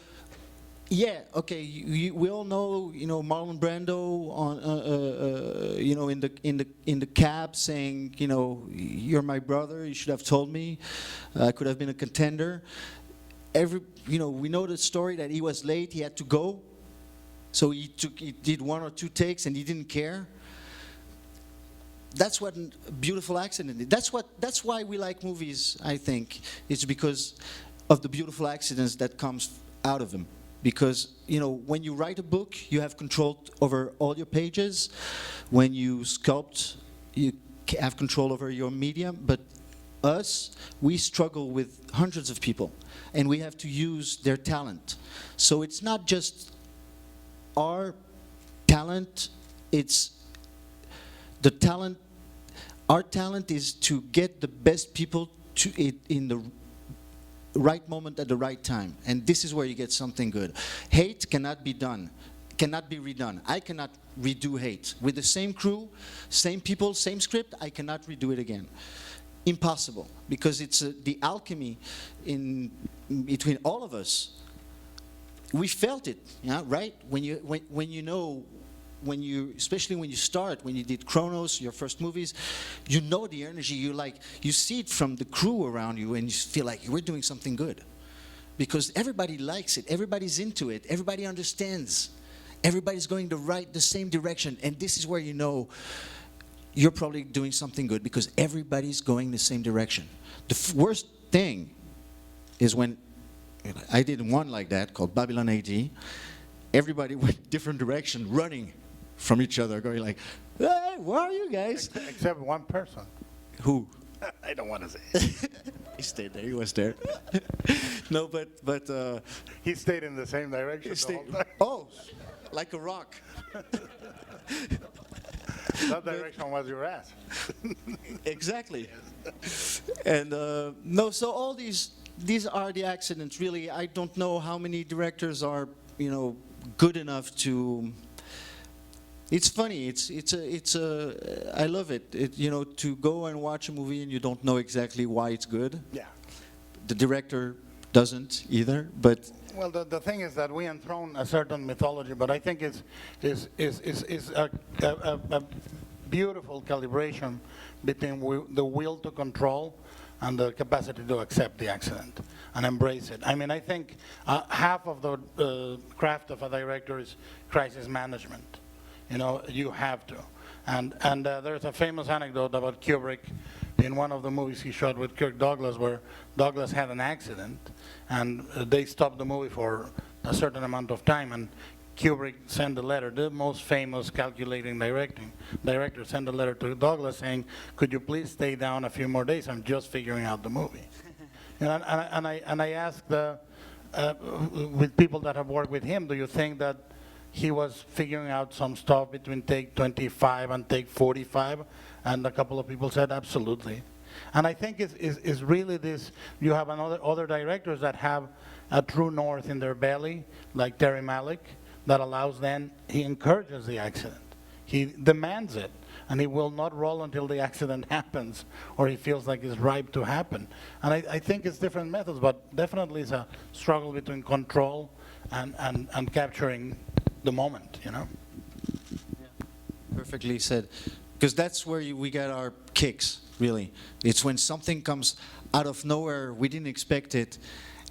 yeah, okay. We all know, Marlon Brando in the cab saying, "You're my brother. You should have told me. I could have been a contender." We know the story that he was late. He had to go, so he did one or two takes, and he didn't care. That's what a beautiful accident is. That's why we like movies, I think. It's because of the beautiful accidents that comes out of them. Because, when you write a book, you have control over all your pages. When you sculpt, you have control over your medium. But us, we struggle with hundreds of people, and we have to use their talent. So it's not just our talent, it's the talent. Our talent is to get the best people to it in the right moment at the right time, and this is where you get something good. Hate cannot be redone. I cannot redo Hate with the same crew, same people, same script. I cannot redo it again. Impossible, because it's the alchemy in between all of us. We felt it, right? Especially when you start, when you did Chronos, your first movies, the energy, you see it from the crew around you, and you feel like we're doing something good. Because everybody likes it, everybody's into it, everybody understands, everybody's going the same direction, and this is where you're probably doing something good because everybody's going the same direction. The worst thing is when I did one like that called Babylon AD. Everybody went different direction, running from each other, going like, "Hey, where are you guys?" Except one person. Who? I don't want to say it. He stayed there. He was there. No, but He stayed in the same direction he the stayed. whole time. Oh, like a rock. That direction was your ass. Exactly. And no, so all these are the accidents. Really, I don't know how many directors are, good enough to. It's funny. I love it. To go and watch a movie and you don't know exactly why it's good. Yeah. The director doesn't either, but. Well, the thing is that we enthrone a certain mythology, but I think it's a beautiful calibration between the will to control and the capacity to accept the accident and embrace it. I mean, I think half of the craft of a director is crisis management. You have to. And there's a famous anecdote about Kubrick in one of the movies he shot with Kirk Douglas, where Douglas had an accident, and they stopped the movie for a certain amount of time, and Kubrick sent a letter, the most famous calculating director sent a letter to Douglas saying, "Could you please stay down a few more days? I'm just figuring out the movie." And I asked with people that have worked with him, do you think that he was figuring out some stuff between take 25 and take 45? And a couple of people said absolutely. And I think it's really this, you have other directors that have a true north in their belly, like Terry Malick, that allows then, he encourages the accident. He demands it, and he will not roll until the accident happens, or he feels like it's ripe to happen. And I think it's different methods, but definitely it's a struggle between control and capturing the moment, Perfectly said. Because that's where we get our kicks, really. It's when something comes out of nowhere, we didn't expect it.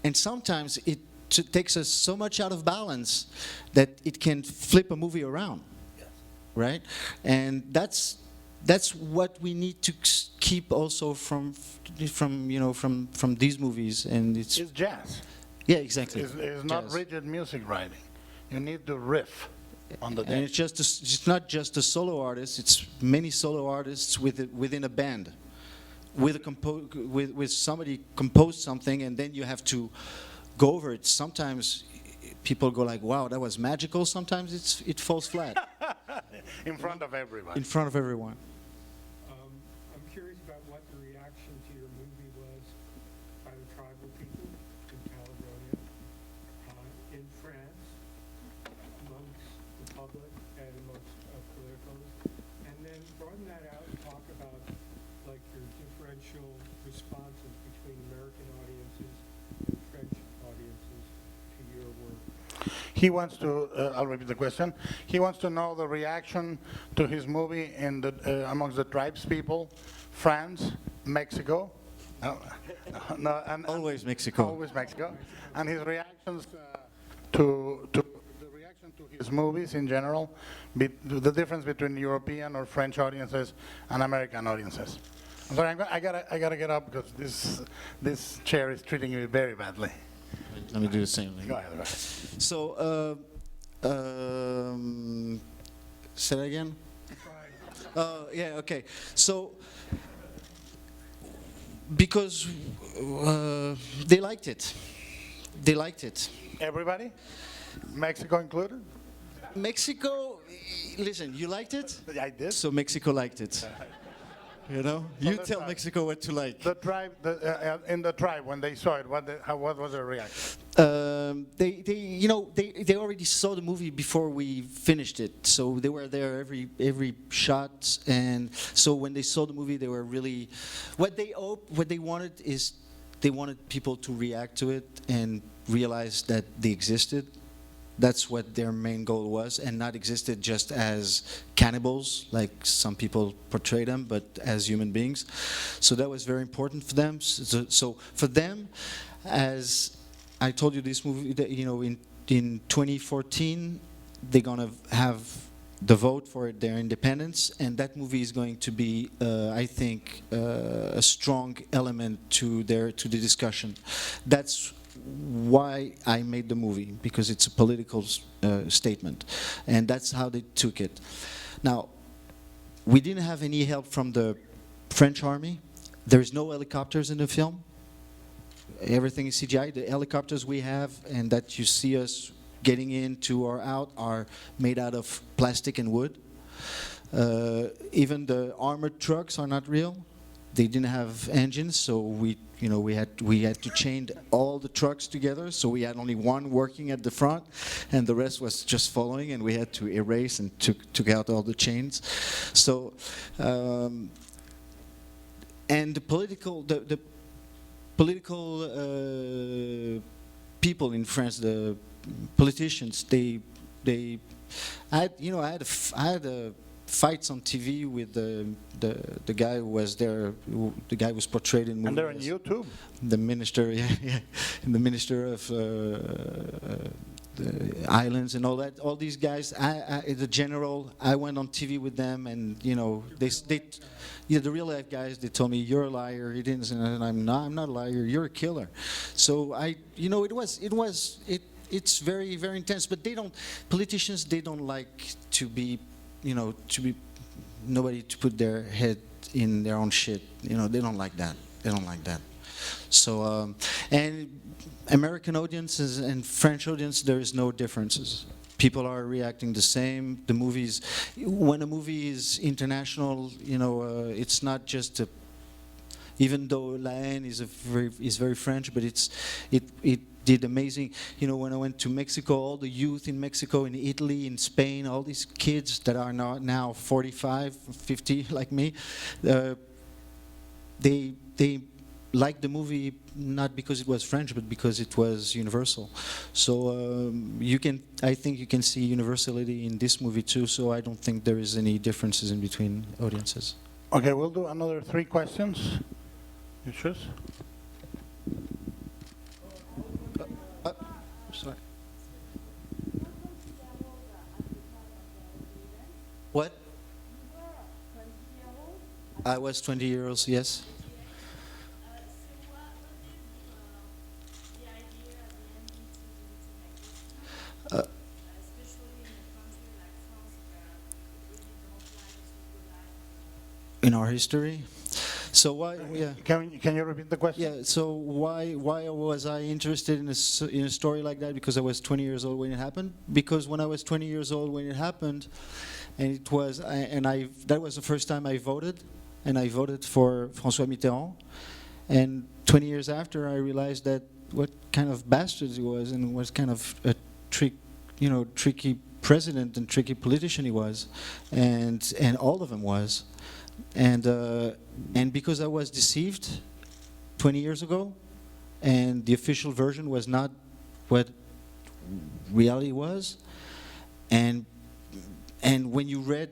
And sometimes it takes us so much out of balance that it can flip a movie around, right? And that's what we need to keep also from these movies. And It's jazz. yeah, exactly. It's not Jazz. rigid music writing. You need to riff on the And day. it's not just a solo artist. It's many solo artists within a band, with somebody composed something, and then you have to go over it. Sometimes people go like, "Wow, that was magical." Sometimes it falls flat In front of everybody. in front of everyone. I'm curious about what the reaction to your movie was by the tribal people in Caledonia, in France, amongst the public and amongst politicals, and then broaden that out and talk about like your differential responses between American audiences and French audiences to your work. He wants to, I'll repeat the question. He wants to know the reaction to his movie amongst the tribes people, France, Mexico. No, and Always Mexico. Always Mexico. And his reactions to the reaction to his movies in general, the difference between European or French audiences and American audiences. I'm sorry, I gotta get up because this chair is treating me very badly. Let me do the same thing. Go ahead. So, say that again? Yeah, okay. So, because they liked it. They liked it. Everybody? Mexico included? Mexico, listen, you liked it? I did. So Mexico liked it. You So let's tell start. Mexico what to like. The tribe, in the tribe, when they saw it, what was their reaction? They already saw the movie before we finished it, so they were there every shot, and so when they saw the movie, they were really, what they wanted is, they wanted people to react to it and realize that they existed. That's what their main goal was, and not existed just as cannibals, like some people portray them, but as human beings. So that was very important for them. So for them, as I told you, this movie, that, in 2014, they're gonna have the vote for their independence, and that movie is going to be, I think, a strong element to the discussion. That's why I made the movie, because it's a political statement, and that's how they took it. Now, we didn't have any help from the French army. There's no helicopters in the film. Everything is CGI. The helicopters we have and that you see us getting into or out are made out of plastic and wood. Even the armored trucks are not real. They didn't have engines, so we had to chain all the trucks together. So we had only one working at the front, and the rest was just following. And we had to erase and took out all the chains. So, and the political people in France, the politicians, I had fights on TV with the guy who was there, the guy who was portrayed in movies. And they're on YouTube? The minister, yeah, and the minister of the islands and all that. All these guys, the general, I went on TV with them, and the real life guys, they told me, "You're a liar." He didn't, and I'm not a liar. You're a killer. So it's very, very intense. But politicians, they don't like to be, nobody to put their head in their own shit. They don't like that. They don't like that. So, and American audiences and French audience, there is no differences. People are reacting the same. The movies, when a movie is international, it's not just even though La Haine is very French, but it did amazing. When I went to Mexico, all the youth in Mexico, in Italy, in Spain, all these kids that are now 45, 50 like me, they liked the movie not because it was French, but because it was universal. So I think you can see universality in this movie too. So I don't think there is any differences in between audiences. Okay, we'll do another 3 questions. You choose. Sorry. What? I was 20 years old, yes. In our history. So why? Yeah. Can you repeat the question? Yeah. So why was I interested in a story like that? Because I was 20 years old when it happened. Because when I was 20 years old when it happened, and that was the first time I voted, and I voted for François Mitterrand. And 20 years after, I realized that what kind of bastard he was, and what kind of a tricky president and tricky politician he was, and all of them was. And because I was deceived 20 years ago, and the official version was not what reality was, and when you read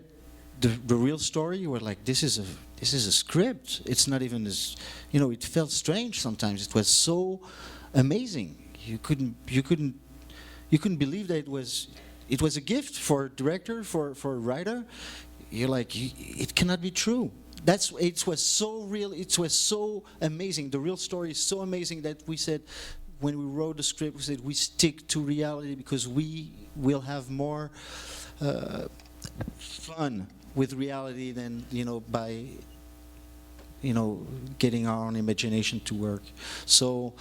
the real story, you were like, this is a script. It's not even as, it felt strange sometimes. It was so amazing. You couldn't believe that it was a gift for a director, for a writer. You're like, it cannot be true. It was so real. It was so amazing. The real story is so amazing that we said, when we wrote the script, we said we stick to reality because we will have more fun with reality than by getting our own imagination to work. So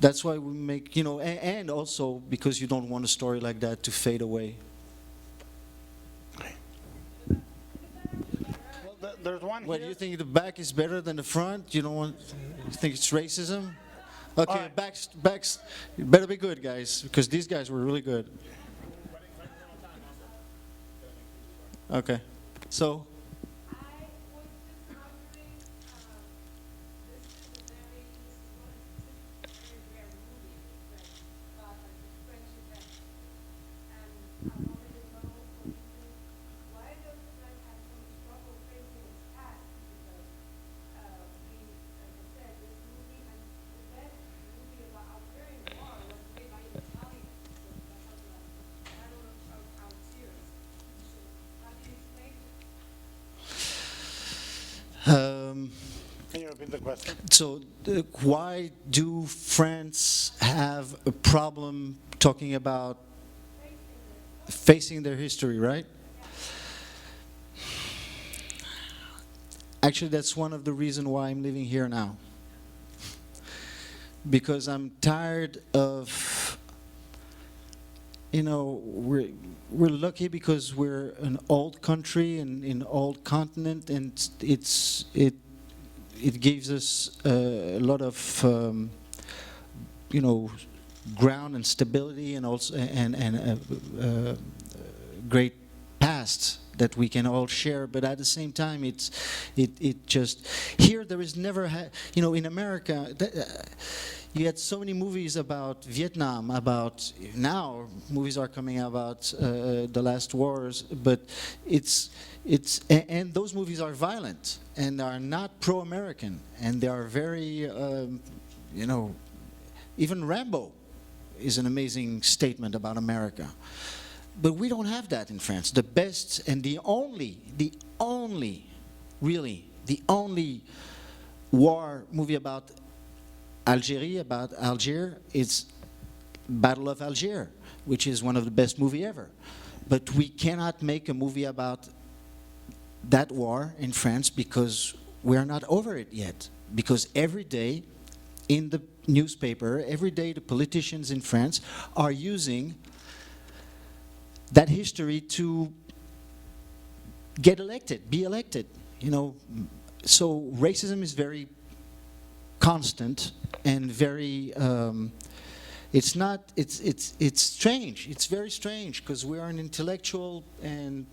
that's why we make and also because you don't want a story like that to fade away. There's one What, here. you think the back is better than the front? You think it's racism? Okay, right. backs better be good, guys, because these guys were really good. Okay, so. question. So why do France have a problem talking about facing their history, right? Actually, that's one of the reasons why I'm living here now. Because I'm tired of, we're lucky because we're an old country and an old continent, and it gives us a lot of ground and stability, and also and great past that we can all share. But at the same time, it just here there is never in America. You had so many movies about Vietnam, about now movies are coming about the last wars, but and those movies are violent and are not pro-American, and they are very even Rambo is an amazing statement about America. But we don't have that in France. The best and the only war movie about Algiers is Battle of Algiers, which is one of the best movie ever. But we cannot make a movie about that war in France because we are not over it yet. Because every day in the newspaper, every day the politicians in France are using that history to get elected, be elected. So racism is very constant and very. It's strange. It's very strange because we are an intellectual and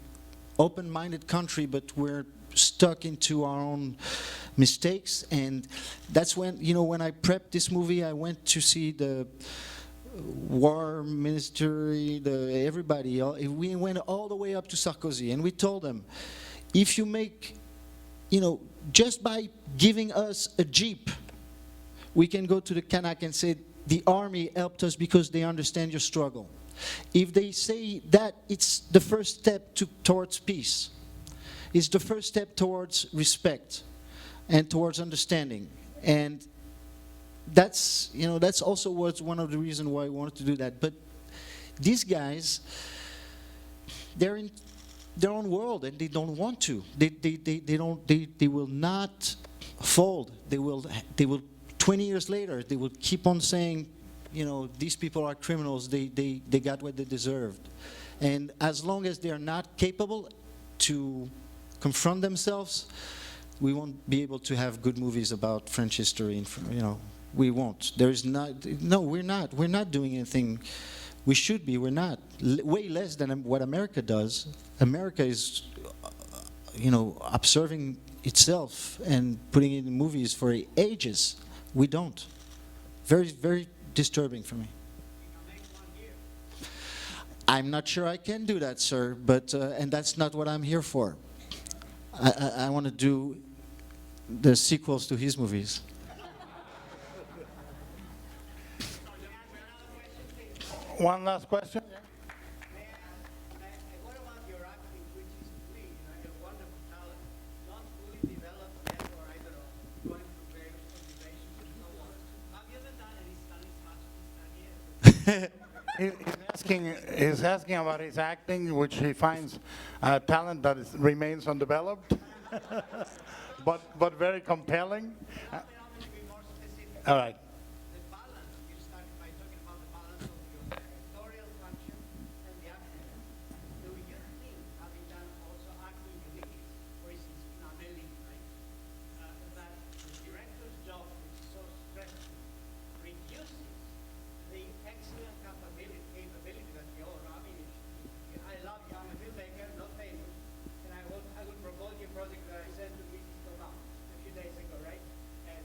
open-minded country, but we're stuck into our own mistakes. And that's when when I prepped this movie, I went to see the war ministry, everybody. We went all the way up to Sarkozy, and we told them, if you make, just by giving us a jeep, we can go to the Kanak and say the army helped us because they understand your struggle. If they say that, it's the first step towards peace. It's the first step towards respect and towards understanding. And that's also one of the reasons why I wanted to do that. But these guys, they're in their own world and they don't want to. They will not fold. They will 20 years later they will keep on saying, these people are criminals, they got what they deserved. And as long as they are not capable to confront themselves, we won't be able to have good movies about French history. We won't. We're not. We're not doing anything. We should be. We're not. Way less than what America does. America is, observing itself and putting it in movies for ages. We don't. Very, very disturbing for me. I'm not sure I can do that, sir. But and that's not what I'm here for. I want to do the sequels to his movies. One last question. What about your acting, which is free? You're a wonderful talent, not fully developed yet, or either going through various cultivations and so on. Have you ever done any Stylistic study? He's asking about his acting, which he finds talent that remains undeveloped, but very compelling. Allow me to be more specific. All right. The balance, you started by talking about the balance of your directorial function and the acting. Do you think, having done also acting uniquely, for instance, in Amelie, right, that the director's job, which is so stressful, reduces the excellent capability that you all have? I mean, I love you, I'm a filmmaker, not famous, and I would propose your project that I said to Mrs. Thomas a few days ago, right?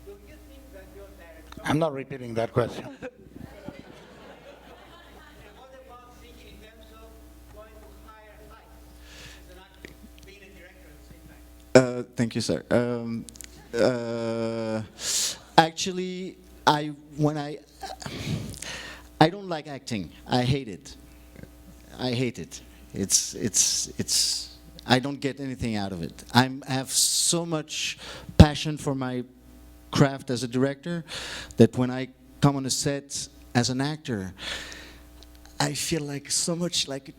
Do you think that your director... I'm not repeating that question. And what about thinking in terms of going to higher heights as an actor, being a director at the same time? Thank you, sir. Actually, I don't like acting. I hate it. It's. I don't get anything out of it. I have so much passion for my craft as a director that when I come on a set as an actor, I feel like so much like,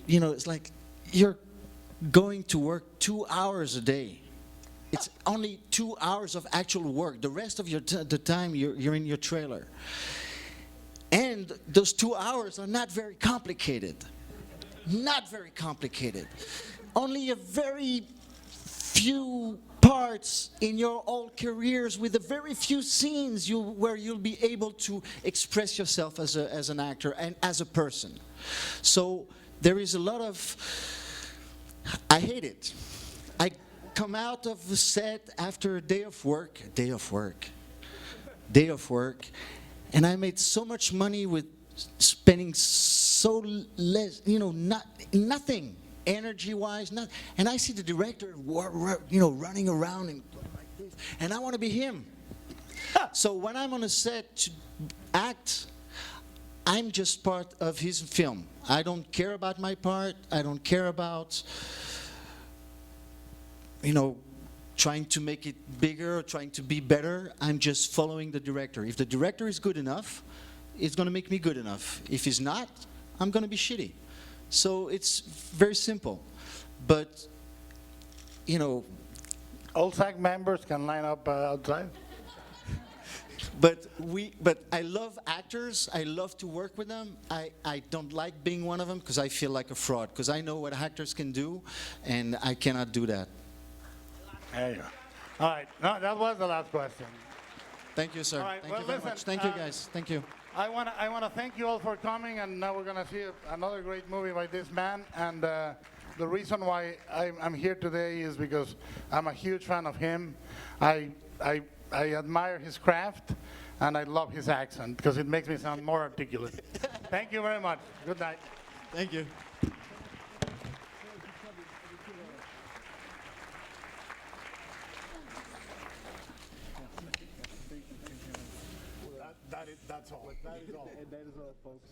you know, it's like you're going to work 2 hours a day. It's only 2 hours of actual work. The rest of the time you're in your trailer. And those 2 hours are not very complicated. Not very complicated. Only a very few parts in your whole careers with a very few scenes where you'll be able to express yourself as an actor and as a person. So there is a lot of, I hate it. I come out of the set after a day of work, and I made so much money with spending so less, you know, nothing. Energy-wise, not, and I see the director, you know, running around and going like this, and I want to be him. So when I'm on a set to act, I'm just part of his film. I don't care about my part. I don't care about, you know, trying to make it bigger or trying to be better. I'm just following the director. If the director is good enough, it's going to make me good enough. If he's not, I'm going to be shitty. So it's very simple, but, you know. All SAG members can line up outside. But I love actors. I love to work with them. I don't like being one of them because I feel like a fraud, because I know what actors can do, and I cannot do that. There you go. All right, no, that was the last question. Thank you, sir. All right, Thank well, you very listen, much. Thank you, guys. Thank you. I want to thank you all for coming, and now we're going to see another great movie by this man. And the reason why I'm here today is because I'm a huge fan of him. I admire his craft, and I love his accent because it makes me sound more articulate. Thank you very much. Good night. Thank you. That's all. That is all, folks.